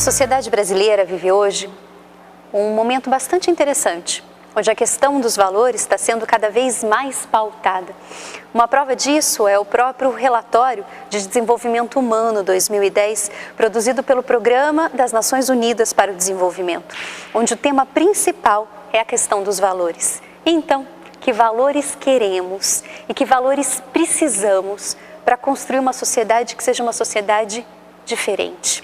sociedade brasileira vive hoje um momento bastante interessante, onde a questão dos valores está sendo cada vez mais pautada. Uma prova disso é o próprio Relatório de Desenvolvimento Humano 2010, produzido pelo Programa das Nações Unidas para o Desenvolvimento, onde o tema principal é a questão dos valores. Então, que valores queremos e que valores precisamos para construir uma sociedade que seja uma sociedade diferente?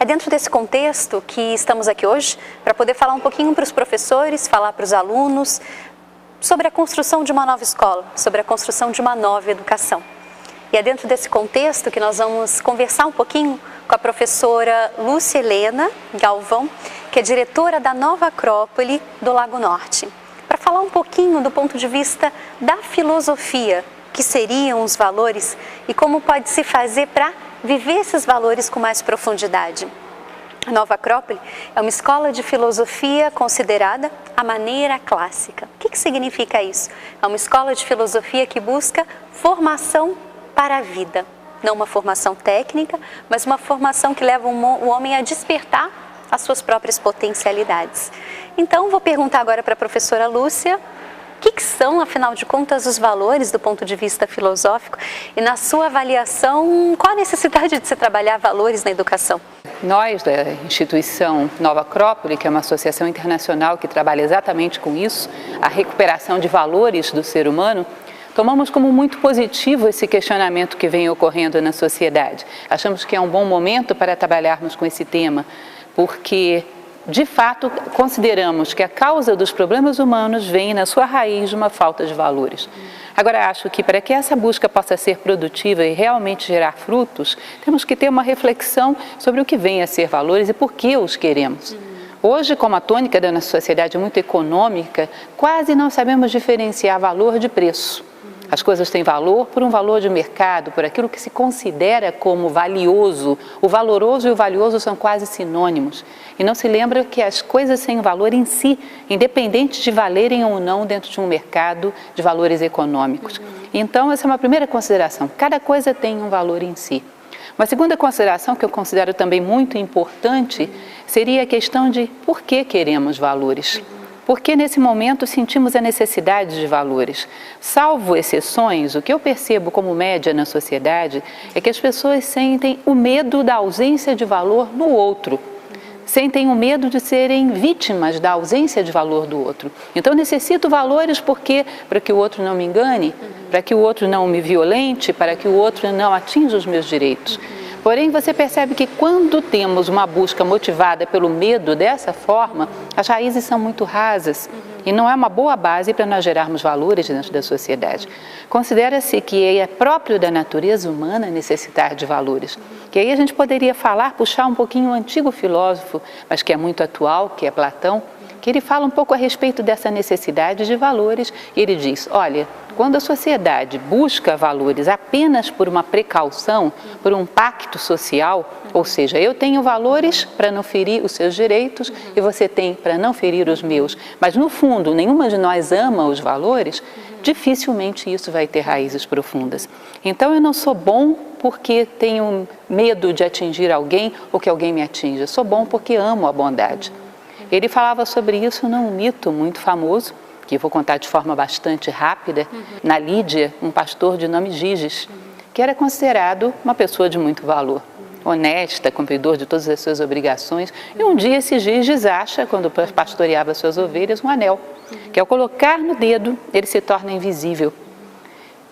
É dentro desse contexto que estamos aqui hoje para poder falar um pouquinho para os professores, falar para os alunos sobre a construção de uma nova escola, sobre a construção de uma nova educação. E é dentro desse contexto que nós vamos conversar um pouquinho com a professora Lúcia Helena Galvão, que é diretora da Nova Acrópole do Lago Norte, para falar um pouquinho do ponto de vista da filosofia, que seriam os valores e como pode se fazer para viver esses valores com mais profundidade. A Nova Acrópole é uma escola de filosofia considerada a maneira clássica. O que significa isso? É uma escola de filosofia que busca formação para a vida. Não uma formação técnica, mas uma formação que leva o homem a despertar as suas próprias potencialidades. Então, vou perguntar agora para a professora Lúcia, o que são, afinal de contas, os valores do ponto de vista filosófico e, na sua avaliação, qual a necessidade de se trabalhar valores na educação? Nós, da instituição Nova Acrópole, que é uma associação internacional que trabalha exatamente com isso, a recuperação de valores do ser humano, tomamos como muito positivo esse questionamento que vem ocorrendo na sociedade. Achamos que é um bom momento para trabalharmos com esse tema, porque de fato, consideramos que a causa dos problemas humanos vem na sua raiz de uma falta de valores. Agora, acho que para que essa busca possa ser produtiva e realmente gerar frutos, temos que ter uma reflexão sobre o que vem a ser valores e por que os queremos. Hoje, como a tônica da nossa sociedade é muito econômica, quase não sabemos diferenciar valor de preço. As coisas têm valor por um valor de mercado, por aquilo que se considera como valioso. O valoroso e o valioso são quase sinônimos. E não se lembra que as coisas têm valor em si, independente de valerem ou não dentro de um mercado de valores econômicos. Então, essa é uma primeira consideração. Cada coisa tem um valor em si. Uma segunda consideração que eu considero também muito importante seria a questão de por que queremos valores. Porque nesse momento sentimos a necessidade de valores. Salvo exceções, o que eu percebo como média na sociedade é que as pessoas sentem o medo da ausência de valor no outro. Sentem o medo de serem vítimas da ausência de valor do outro. Então, necessito valores porque para que o outro não me engane, para que o outro não me violente, para que o outro não atinja os meus direitos. Porém, você percebe que quando temos uma busca motivada pelo medo dessa forma, as raízes são muito rasas e não é uma boa base para nós gerarmos valores dentro da sociedade. Considera-se que é próprio da natureza humana necessitar de valores. Que aí a gente poderia falar, puxar um pouquinho o antigo filósofo, mas que é muito atual, que é Platão, que ele fala um pouco a respeito dessa necessidade de valores. E ele diz, olha, quando a sociedade busca valores apenas por uma precaução, por um pacto social, ou seja, eu tenho valores para não ferir os seus direitos e você tem para não ferir os meus, mas no fundo nenhuma de nós ama os valores, dificilmente isso vai ter raízes profundas. Então eu não sou bom porque tenho medo de atingir alguém ou que alguém me atinja, sou bom porque amo a bondade. Ele falava sobre isso num mito muito famoso, que eu vou contar de forma bastante rápida, na Lídia, um pastor de nome Giges, que era considerado uma pessoa de muito valor, honesta, cumpridor de todas as suas obrigações. E um dia esse Giges acha, quando pastoreava suas ovelhas, um anel, que ao colocar no dedo, ele se torna invisível.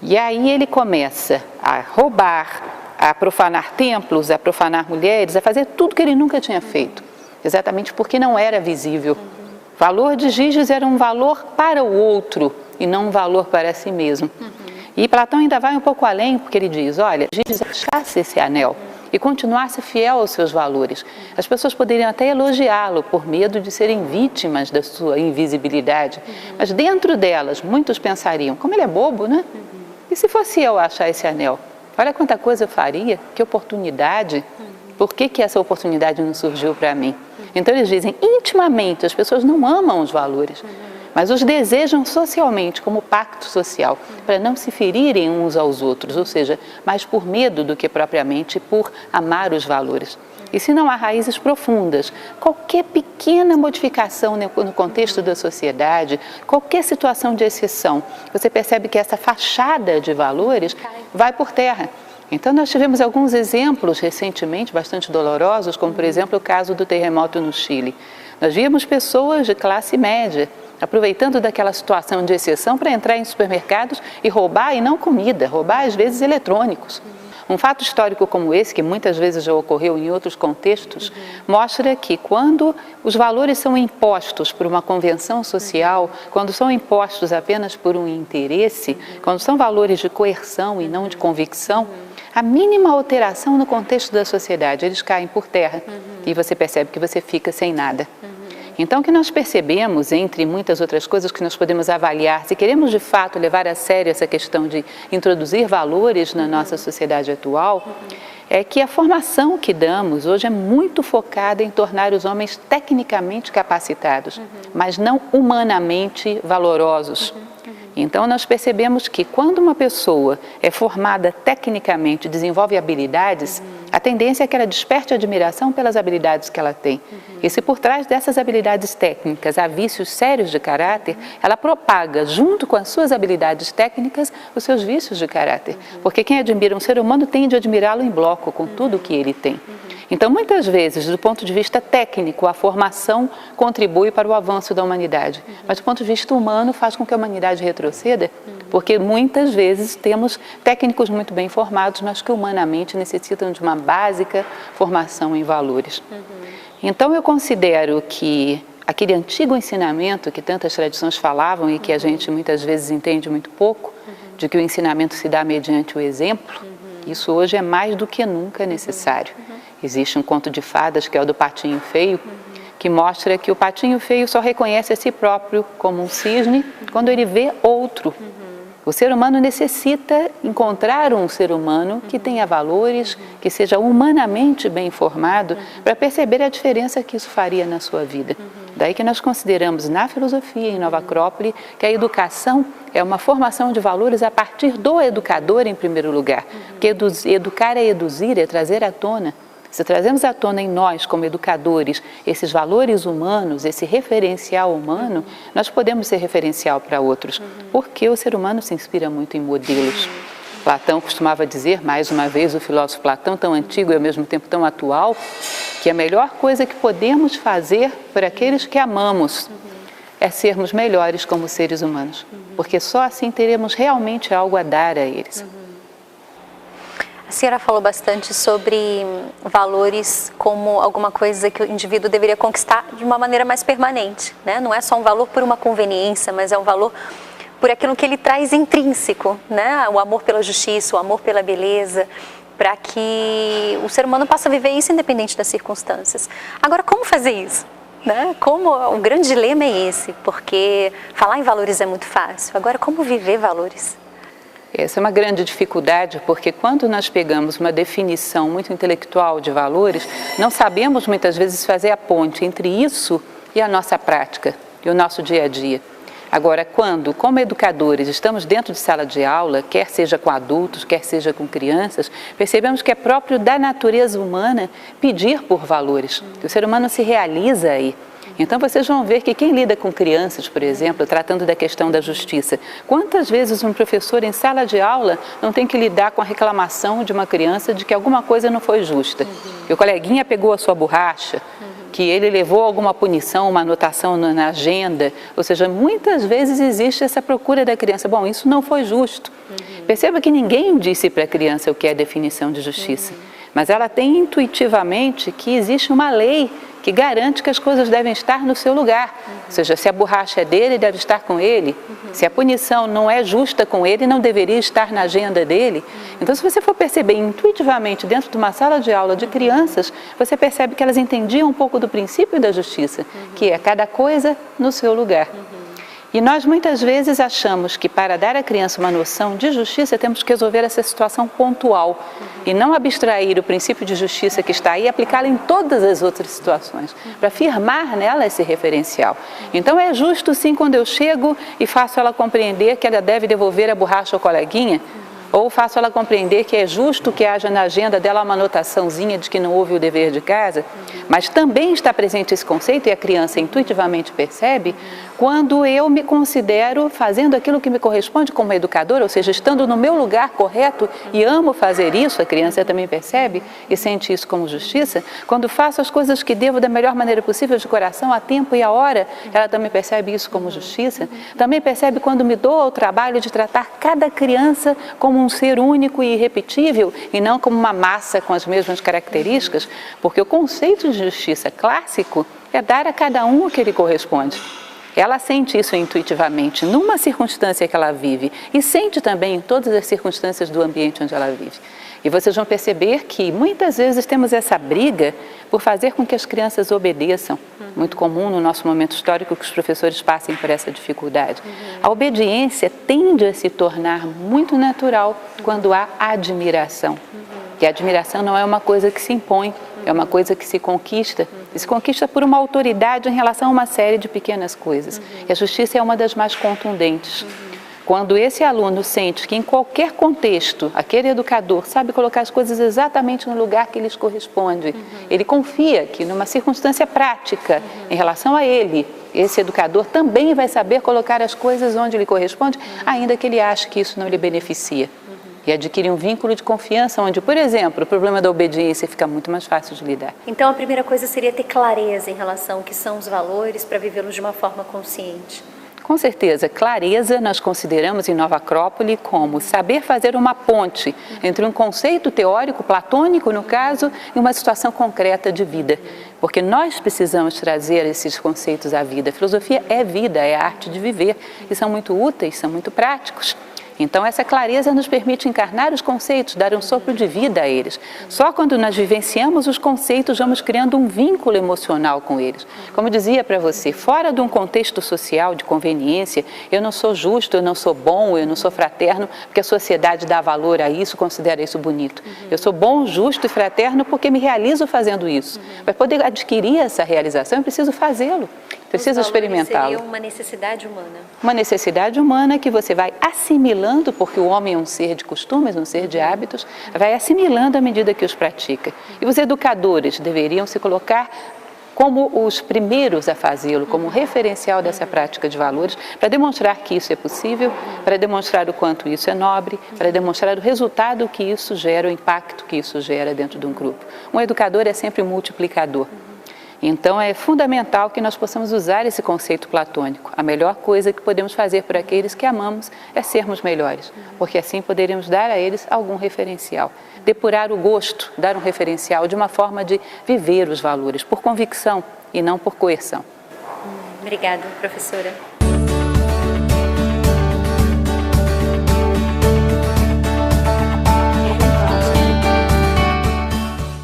E aí ele começa a roubar, a profanar templos, a profanar mulheres, a fazer tudo que ele nunca tinha feito. Exatamente porque não era visível. O valor de Giges era um valor para o outro e não um valor para si mesmo. E Platão ainda vai um pouco além, porque ele diz, olha, Giges achasse esse anel e continuasse fiel aos seus valores. As pessoas poderiam até elogiá-lo por medo de serem vítimas da sua invisibilidade. Mas dentro delas, muitos pensariam, como ele é bobo, né? E se fosse eu achar esse anel? Olha quanta coisa eu faria, que oportunidade. Por que essa oportunidade não surgiu para mim? Então eles dizem, intimamente, as pessoas não amam os valores, mas os desejam socialmente, como pacto social, para não se ferirem uns aos outros, ou seja, mais por medo do que propriamente por amar os valores. E se não há raízes profundas, qualquer pequena modificação no contexto da sociedade, qualquer situação de exceção, você percebe que essa fachada de valores vai por terra. Então, nós tivemos alguns exemplos recentemente bastante dolorosos, como, por exemplo, o caso do terremoto no Chile. Nós víamos pessoas de classe média aproveitando daquela situação de exceção para entrar em supermercados e roubar, e não comida, roubar às vezes eletrônicos. Um fato histórico como esse, que muitas vezes já ocorreu em outros contextos, mostra que quando os valores são impostos por uma convenção social, quando são impostos apenas por um interesse, quando são valores de coerção e não de convicção, a mínima alteração no contexto da sociedade, eles caem por terra e você percebe que você fica sem nada. Então, o que nós percebemos, entre muitas outras coisas que nós podemos avaliar, se queremos de fato levar a sério essa questão de introduzir valores na nossa sociedade atual, é que a formação que damos hoje é muito focada em tornar os homens tecnicamente capacitados, mas não humanamente valorosos. Então, nós percebemos que quando uma pessoa é formada tecnicamente, desenvolve habilidades, a tendência é que ela desperte admiração pelas habilidades que ela tem. E se por trás dessas habilidades técnicas há vícios sérios de caráter, ela propaga, junto com as suas habilidades técnicas, os seus vícios de caráter. Porque quem admira um ser humano tende a admirá-lo em bloco, com tudo o que ele tem. Então, muitas vezes, do ponto de vista técnico, a formação contribui para o avanço da humanidade. Mas, do ponto de vista humano, faz com que a humanidade retroceda, porque muitas vezes temos técnicos muito bem formados, mas que humanamente necessitam de uma básica formação em valores. Então, eu considero que aquele antigo ensinamento que tantas tradições falavam e que a gente muitas vezes entende muito pouco, de que o ensinamento se dá mediante o exemplo, isso hoje é mais do que nunca necessário. Existe um conto de fadas, que é o do Patinho Feio, que mostra que o Patinho Feio só reconhece a si próprio como um cisne quando ele vê outro. O ser humano necessita encontrar um ser humano que tenha valores, que seja humanamente bem formado, para perceber a diferença que isso faria na sua vida. Daí que nós consideramos na filosofia, em Nova Acrópole, que a educação é uma formação de valores a partir do educador, em primeiro lugar. Porque educar é eduzir, é trazer à tona. Se trazemos à tona em nós, como educadores, esses valores humanos, esse referencial humano, nós podemos ser referencial para outros, porque o ser humano se inspira muito em modelos. Platão costumava dizer, mais uma vez, o filósofo Platão, tão antigo e ao mesmo tempo tão atual, que a melhor coisa que podemos fazer por aqueles que amamos é sermos melhores como seres humanos, porque só assim teremos realmente algo a dar a eles. A senhora falou bastante sobre valores como alguma coisa que o indivíduo deveria conquistar de uma maneira mais permanente, né? Não é só um valor por uma conveniência, mas é um valor por aquilo que ele traz intrínseco, né? O amor pela justiça, o amor pela beleza, para que o ser humano possa viver isso independente das circunstâncias. Agora, como fazer isso? Né? Como o grande dilema é esse, porque falar em valores é muito fácil. Agora, como viver valores? Essa é uma grande dificuldade, porque quando nós pegamos uma definição muito intelectual de valores, não sabemos muitas vezes fazer a ponte entre isso e a nossa prática, e o nosso dia a dia. Agora, quando, como educadores, estamos dentro de sala de aula, quer seja com adultos, quer seja com crianças, percebemos que é próprio da natureza humana pedir por valores, que o ser humano se realiza aí. Então, vocês vão ver que quem lida com crianças, por exemplo, tratando da questão da justiça, quantas vezes um professor em sala de aula não tem que lidar com a reclamação de uma criança de que alguma coisa não foi justa, que o coleguinha pegou a sua borracha, que ele levou alguma punição, uma anotação na agenda, ou seja, muitas vezes existe essa procura da criança, bom, isso não foi justo. Perceba que ninguém disse para a criança o que é a definição de justiça, mas ela tem intuitivamente que existe uma lei que garante que as coisas devem estar no seu lugar. Ou seja, se a borracha é dele, deve estar com ele. Se a punição não é justa com ele, não deveria estar na agenda dele. Então, se você for perceber intuitivamente dentro de uma sala de aula de crianças, você percebe que elas entendiam um pouco do princípio da justiça, que é cada coisa no seu lugar. E nós muitas vezes achamos que para dar à criança uma noção de justiça temos que resolver essa situação pontual e não abstrair o princípio de justiça que está aí e aplicá-lo em todas as outras situações, para firmar nela esse referencial. Então é justo sim quando eu chego e faço ela compreender que ela deve devolver a borracha ao coleguinha, ou faço ela compreender que é justo que haja na agenda dela uma anotaçãozinha de que não houve o dever de casa, mas também está presente esse conceito e a criança intuitivamente percebe quando eu me considero fazendo aquilo que me corresponde como educadora, ou seja, estando no meu lugar correto e amo fazer isso, a criança também percebe e sente isso como justiça. Quando faço as coisas que devo da melhor maneira possível, de coração, a tempo e a hora, ela também percebe isso como justiça. Também percebe quando me dou ao trabalho de tratar cada criança como um ser único e irrepetível e não como uma massa com as mesmas características, porque o conceito de justiça clássico é dar a cada um o que lhe corresponde. Ela sente isso intuitivamente numa circunstância que ela vive e sente também em todas as circunstâncias do ambiente onde ela vive. E vocês vão perceber que muitas vezes temos essa briga por fazer com que as crianças obedeçam. Muito comum no nosso momento histórico que os professores passem por essa dificuldade. A obediência tende a se tornar muito natural quando há admiração. E a admiração não é uma coisa que se impõe, é uma coisa que se conquista. E se conquista por uma autoridade em relação a uma série de pequenas coisas. E a justiça é uma das mais contundentes. Quando esse aluno sente que em qualquer contexto, aquele educador sabe colocar as coisas exatamente no lugar que lhes corresponde, ele confia que numa circunstância prática em relação a ele, esse educador também vai saber colocar as coisas onde lhe corresponde, ainda que ele ache que isso não lhe beneficia. E adquire um vínculo de confiança onde, por exemplo, o problema da obediência fica muito mais fácil de lidar. Então, a primeira coisa seria ter clareza em relação ao que são os valores para vivê-los de uma forma consciente. Com certeza, clareza nós consideramos em Nova Acrópole como saber fazer uma ponte entre um conceito teórico, platônico no caso, e uma situação concreta de vida. Porque nós precisamos trazer esses conceitos à vida. A filosofia é vida, é a arte de viver, e são muito úteis, são muito práticos. Então, essa clareza nos permite encarnar os conceitos, dar um sopro de vida a eles. Só quando nós vivenciamos os conceitos, vamos criando um vínculo emocional com eles. Como eu dizia para você, fora de um contexto social de conveniência, eu não sou justo, eu não sou bom, eu não sou fraterno, porque a sociedade dá valor a isso, considera isso bonito. Eu sou bom, justo e fraterno porque me realizo fazendo isso. Para poder adquirir essa realização, eu preciso fazê-lo. Preciso experimentá-lo. Seria uma necessidade humana. Uma necessidade humana que você vai assimilando, porque o homem é um ser de costumes, um ser de hábitos, vai assimilando à medida que os pratica. E os educadores deveriam se colocar como os primeiros a fazê-lo, como referencial dessa prática de valores, para demonstrar que isso é possível, para demonstrar o quanto isso é nobre, para demonstrar o resultado que isso gera, o impacto que isso gera dentro de um grupo. Um educador é sempre multiplicador. Então, é fundamental que nós possamos usar esse conceito platônico. A melhor coisa que podemos fazer por aqueles que amamos é sermos melhores, porque assim poderemos dar a eles algum referencial. Depurar o gosto, dar um referencial de uma forma de viver os valores, por convicção e não por coerção. Obrigada, professora.